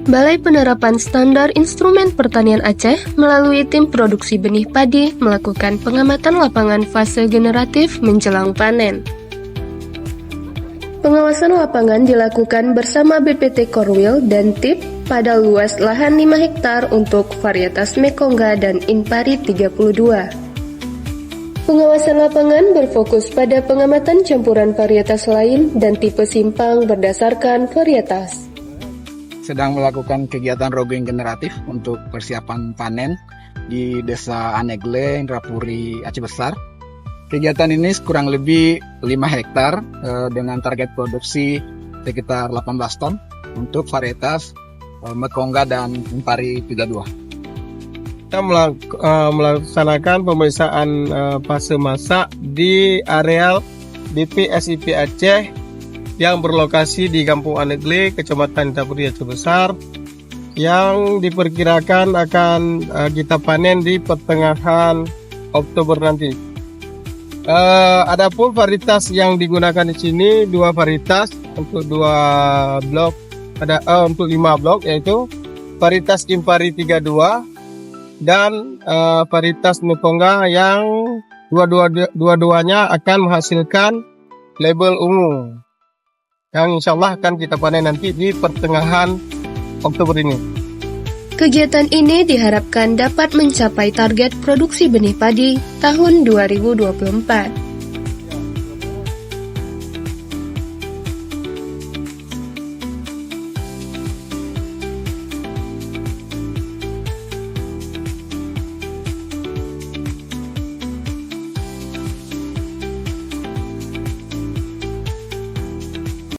Balai Penerapan Standar Instrumen Pertanian Aceh melalui tim produksi benih padi melakukan pengamatan lapangan fase generatif menjelang panen. Pengawasan lapangan dilakukan bersama BPT Korwil dan TIP pada luas lahan 5 hektar untuk varietas Mekongga dan Inpari 32. Pengawasan lapangan berfokus pada pengamatan campuran varietas lain dan tipe simpang berdasarkan varietas. Sedang melakukan kegiatan rogeng generatif untuk persiapan panen di Desa Anegle, Indrapuri, Aceh Besar. Kegiatan ini kurang lebih 5 hektar dengan target produksi sekitar 18 ton untuk varietas Mekongga dan Inpari 32. Kita melaksanakan pemeriksaan fase masak di areal BP SIP Aceh yang berlokasi di Kampung Anegle, Kecamatan Indrapuri, Aceh Besar, yang diperkirakan akan kita panen di pertengahan Oktober nanti. Adapun varietas yang digunakan di sini 2 varietas untuk 2 blok, untuk 5 blok, yaitu varietas Inpari 32 dan varietas Mekongga yang dua-duanya akan menghasilkan label ungu yang insya Allah akan kita panen nanti di pertengahan Oktober ini. Kegiatan ini diharapkan dapat mencapai target produksi benih padi tahun 2024.